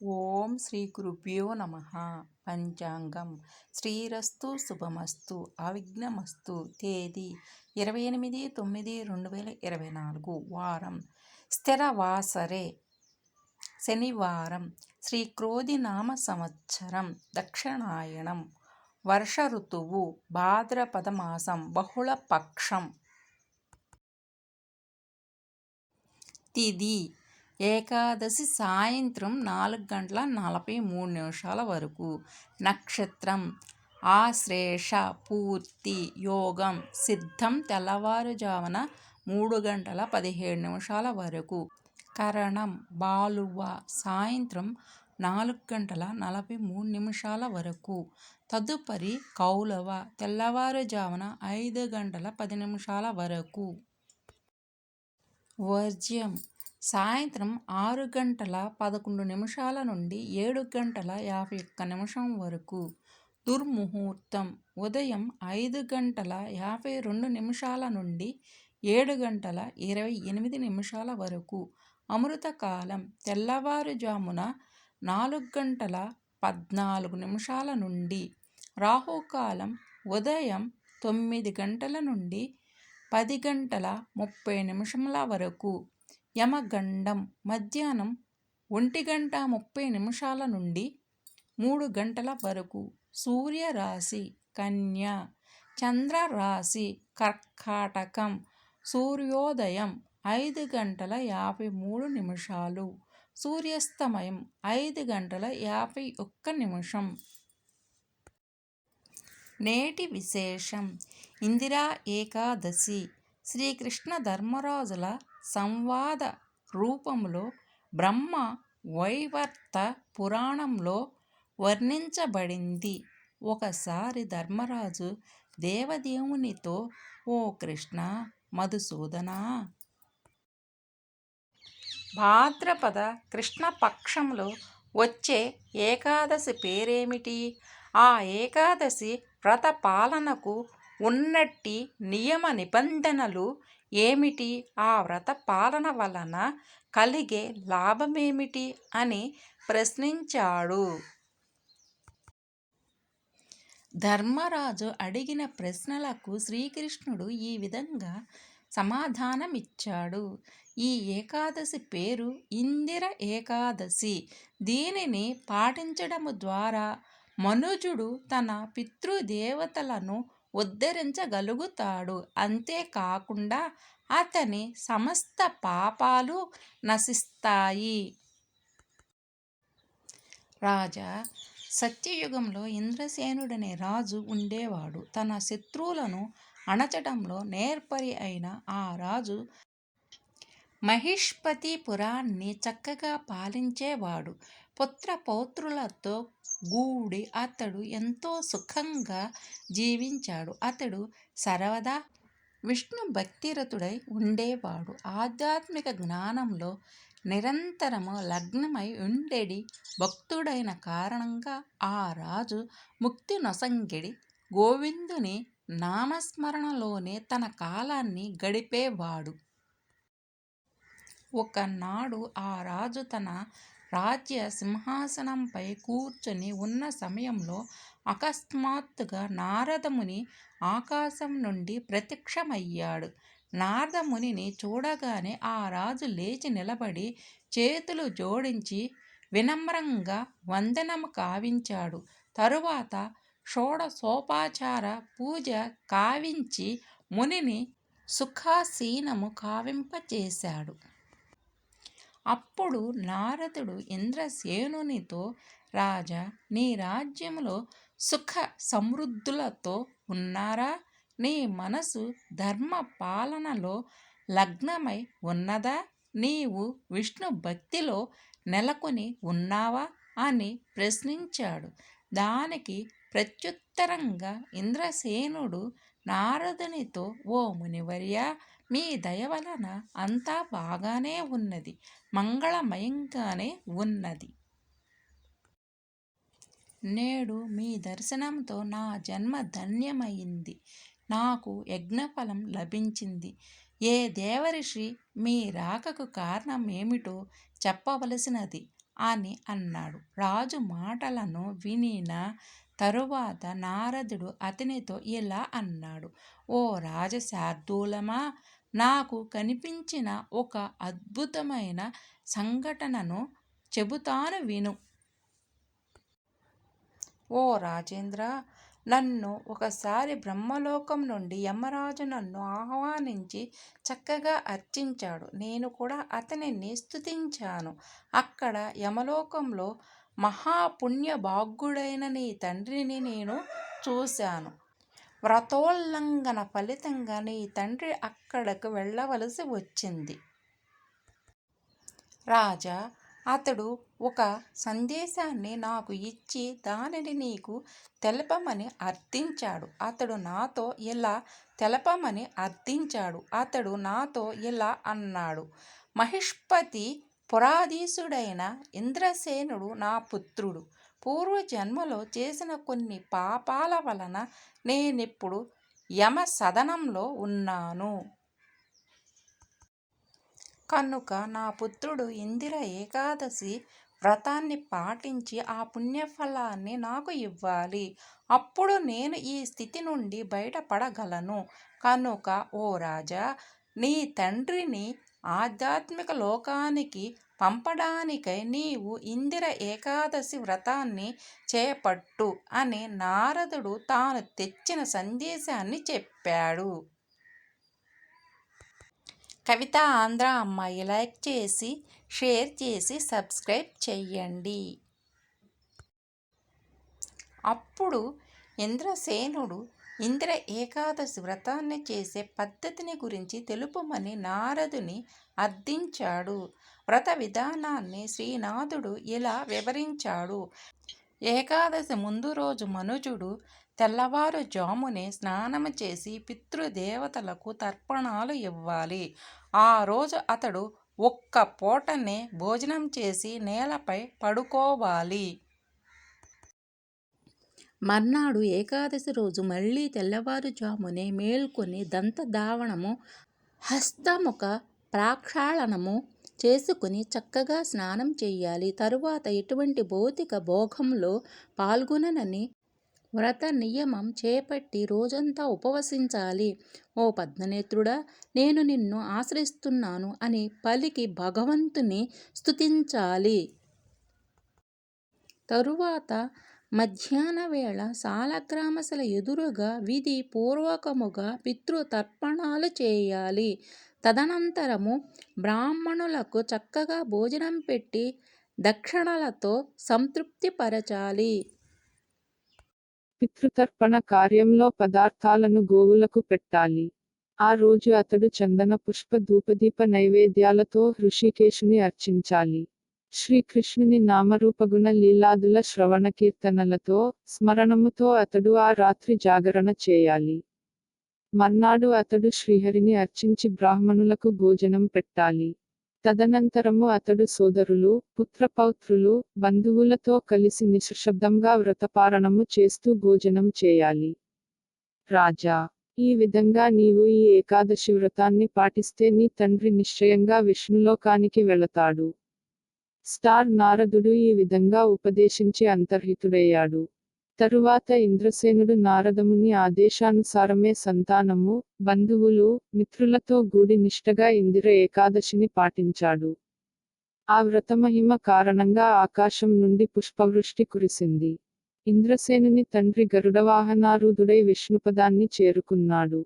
ఓం శ్రీ గురుభ్యో నమ. పంచాంగం శ్రీరస్తు శుభమస్తు అవిఘ్నమస్తు. తేదీ 28/9/2024. వారం స్థిరవాసరే శనివారం. శ్రీ క్రోధినామ సంవత్సరం దక్షిణాయనం. వర్ష ఋతువు భాద్రపద మాసం బహుళపక్షం. తిథి ఏకాదశి సాయంత్రం 4:43 వరకు. నక్షత్రం ఆశ్లేష. పూర్తి యోగం సిద్ధం తెల్లవారుజామున 3:17 వరకు. కరణం బాలువ సాయంత్రం 4:43 వరకు. తదుపరి కౌలవ తెల్లవారుజామున 5:10 వరకు. వర్జ్యం సాయంత్రం 6:11 నుండి 7:51 వరకు. దుర్ముహూర్తం ఉదయం 5:52 నుండి 7:28 వరకు. అమృతకాలం తెల్లవారుజామున 4:14 నుండి. రాహుకాలం ఉదయం 9 నుండి 10:30 వరకు. యమగండం మధ్యాహ్నం 1:30 నుండి 3 వరకు. సూర్యరాశి కన్య. చంద్రరాశి కర్కాటకం. సూర్యోదయం 5:53. సూర్యాస్తమయం 5:51. నేటి విశేషం ఇందిరా ఏకాదశి. శ్రీకృష్ణ ధర్మరాజుల సంవాద రూపంలో బ్రహ్మ వైవర్త పురాణంలో వర్ణించబడింది. ఒకసారి ధర్మరాజు దేవదేవునితో, ఓ కృష్ణ మధుసూదనా, భాద్రపద కృష్ణపక్షంలో వచ్చే ఏకాదశి పేరేమిటి? ఆ ఏకాదశి వ్రత పాలనకు ఉన్నట్టి నియమ నిబంధనలు ఏమిటి? ఆ వ్రత పాలన వలన కలిగే లాభమేమిటి అని ప్రశ్నించాడు. ధర్మరాజు అడిగిన ప్రశ్నలకు శ్రీకృష్ణుడు ఈ విధంగా సమాధానమిచ్చాడు. ఈ ఏకాదశి పేరు ఇందిర ఏకాదశి. దీనిని పాటించడము ద్వారా మనుజుడు తన పితృదేవతలను ఉద్ధరించగలుగుతాడు. అంతేకాకుండా అతని సమస్త పాపాలు నశిస్తాయి. రాజా, సత్యయుగంలో ఇంద్రసేనుడనే రాజు ఉండేవాడు. తన శత్రువులను అణచడంలో నేర్పరి అయిన ఆ రాజు మహిష్పతిపురాన్ని చక్కగా పాలించేవాడు. పుత్ర పౌత్రులతో గూడి అతడు ఎంతో సుఖంగా జీవించాడు. అతడు సర్వదా విష్ణు భక్తిరతుడై ఉండేవాడు. ఆధ్యాత్మిక జ్ఞానంలో నిరంతరము లగ్నమై ఉండేడి భక్తుడైన కారణంగా ఆ రాజు ముక్తి నొసంగెడి గోవిందుని నామస్మరణలోనే తన కాలాన్ని గడిపేవాడు. ఒకనాడు ఆ రాజు తన రాజ్య సింహాసనంపై కూర్చొని ఉన్న సమయంలో అకస్మాత్తుగా నారదముని ఆకాశం నుండి ప్రత్యక్షమయ్యాడు. నారదమునిని చూడగానే ఆ రాజు లేచి నిలబడి చేతులు జోడించి వినమ్రంగా వందనము కావించాడు. తరువాత షోడశోపచార పూజ కావించి మునిని సుఖాసీనము కావింపచేశాడు. అప్పుడు నారదుడు ఇంద్రసేనునితో, రాజా, నీ రాజ్యములో సుఖ సమృద్ధులతో ఉన్నారా? నీ మనసు ధర్మ పాలనలో లగ్నమై ఉన్నదా? నీవు విష్ణు భక్తిలో నెలకొని ఉన్నావా అని ప్రశ్నించాడు. దానికి ప్రత్యుత్తరంగా ఇంద్రసేనుడు నారదునితో, ఓ మునివర్యా, మీ దయ వలన అంతా బాగానే ఉన్నది, మంగళమయంగానే ఉన్నది. నేడు మీ దర్శనంతో నా జన్మ ధన్యమైంది. నాకు యజ్ఞఫలం లభించింది. ఏ దేవరిషి మీ రాకకు కారణం ఏమిటో చెప్పవలసినది అని అన్నాడు. రాజు మాటలను వినిన తరువాత నారదుడు అతనితో ఇలా అన్నాడు. ఓ రాజశార్దూలమా, నాకు కనిపించిన ఒక అద్భుతమైన సంఘటనను చెబుతాను విను. ఓ రాజేంద్ర, నన్ను ఒకసారి బ్రహ్మలోకం నుండి యమరాజు నన్ను ఆహ్వానించి చక్కగా అర్చించాడు. నేను కూడా అతనిని స్తుతించాను. అక్కడ యమలోకంలో మహాపుణ్యభాగ్యుడైన నీ తండ్రిని నేను చూశాను. వ్రతోల్లంఘన ఫలితంగా నీ తండ్రి అక్కడకు వెళ్ళవలసి వచ్చింది. రాజా, అతడు ఒక సందేశాన్ని నాకు ఇచ్చి దానిని నీకు తెలపమని అర్థించాడు. అతడు నాతో ఇలా అన్నాడు. మహిష్పతి పురాధీసుడైన ఇంద్రసేనుడు నా పుత్రుడు. పూర్వజన్మలో చేసిన కొన్ని పాపాల వలన నేనిప్పుడు యమ సదనంలో ఉన్నాను. కనుక నా పుత్రుడు ఇందిర ఏకాదశి వ్రతాన్ని పాటించి ఆ పుణ్యఫలాన్ని నాకు ఇవ్వాలి. అప్పుడు నేను ఈ స్థితి నుండి బయటపడగలను. కనుక ఓ రాజా, నీ తండ్రిని ఆధ్యాత్మిక లోకానికి పంపడానికై నీవు ఇందిర ఏకాదశి వ్రతాన్ని చేపట్టు అని నారదుడు తాను తెచ్చిన సందేశాన్ని చెప్పాడు. కవితా ఆంధ్ర అమ్మాయి లైక్ చేసి, షేర్ చేసి, సబ్స్క్రైబ్ చెయ్యండి. అప్పుడు ఇంద్రసేనుడు ఇంద్ర ఏకాదశి వ్రతాన్ని చేసే పద్ధతిని గురించి తెలుపమని నారదుని అర్థించాడు. వ్రత విధానాన్ని శ్రీనాథుడు ఇలా వివరించాడు. ఏకాదశి ముందు రోజు మనుజుడు తెల్లవారుజామునే స్నానము చేసి పితృదేవతలకు తర్పణాలు ఇవ్వాలి. ఆ రోజు అతడు ఒక్క పూటనే భోజనం చేసి నేలపై పడుకోవాలి. మర్నాడు ఏకాదశి రోజు మళ్ళీ తెల్లవారుజామునే మేల్కొని దంతధావనము, హస్తముఖ ప్రక్షాళనము చేసుకుని చక్కగా స్నానం చేయాలి. తరువాత ఎటువంటి భౌతిక భోగంలో పాల్గొననని వ్రత నియమం చేపట్టి రోజంతా ఉపవసించాలి. ఓ పద్మనేత్రుడా, నేను నిన్ను ఆశ్రయిస్తున్నాను అని పలికి భగవంతుని స్తుతించాలి. తరువాత మధ్యాహ్నవేళ సాలగ్రామశిల ఎదురుగా విధి పూర్వకముగా పితృతర్పణాలు చేయాలి. తదనంతరము బ్రాహ్మణులకు చక్కగా భోజనం పెట్టి దక్షిణలతో సంతృప్తిపరచాలి. పితృతర్పణ కార్యంలో పదార్థాలను గోవులకు పెట్టాలి. ఆ రోజు అతడు చందన పుష్ప ధూపదీప నైవేద్యాలతో హృషికేశుని అర్చించాలి. శ్రీకృష్ణుని నామరూపగుణ లీలాదుల శ్రవణ కీర్తనలతో, స్మరణముతో అతడు ఆ రాత్రి జాగరణ చేయాలి. మర్నాడు అతడు శ్రీహరిని అర్చించి బ్రాహ్మణులకు భోజనం పెట్టాలి. తదనంతరము అతడు సోదరులు, పుత్రపౌత్రులు, బంధువులతో కలిసి నిశ్శబ్దంగా వ్రతపారణము చేస్తూ భోజనం చేయాలి. రాజా, ఈ విధంగా నీవు ఈ ఏకాదశి వ్రతాన్ని పాటిస్తే నీ తండ్రి నిశ్చయంగా విష్ణులోకానికి వెళతాడు. నారదుడు ఈ విధంగా ఉపదేశించి అంతర్హితుడయ్యాడు. తరువాత ఇంద్రసేనుడు నారదముని ఆదేశానుసారమే సంతానము, బంధువులు, మిత్రులతో గూడి నిష్టగా ఇందిర ఏకాదశిని పాటించాడు. ఆ వ్రతమహిమ కారణంగా ఆకాశం నుండి పుష్పవృష్టి కురిసింది. ఇంద్రసేనుని తండ్రి గరుడవాహనారూఢుడై విష్ణుపదాన్ని చేరుకున్నాడు.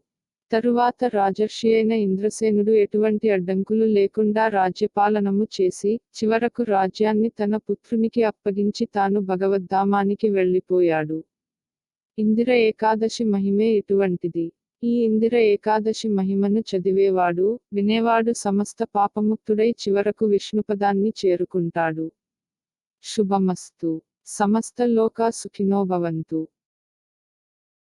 తరువాత రాజర్షి అయిన ఇంద్రసేనుడు ఎటువంటి అడ్డంకులు లేకుండా రాజ్యపాలనము చేసి, చివరకు రాజ్యాన్ని తన పుత్రునికి అప్పగించి తాను భగవద్ధామానికి వెళ్ళిపోయాడు. ఇందిర ఏకాదశి మహిమే ఇటువంటిది. ఈ ఇందిర ఏకాదశి మహిమను చదివేవాడు, వినేవాడు సమస్త పాపముక్తుడై చివరకు విష్ణుపదాన్ని చేరుకుంటాడు. శుభమస్తు. సమస్త లోకా సుఖినో భవంతు.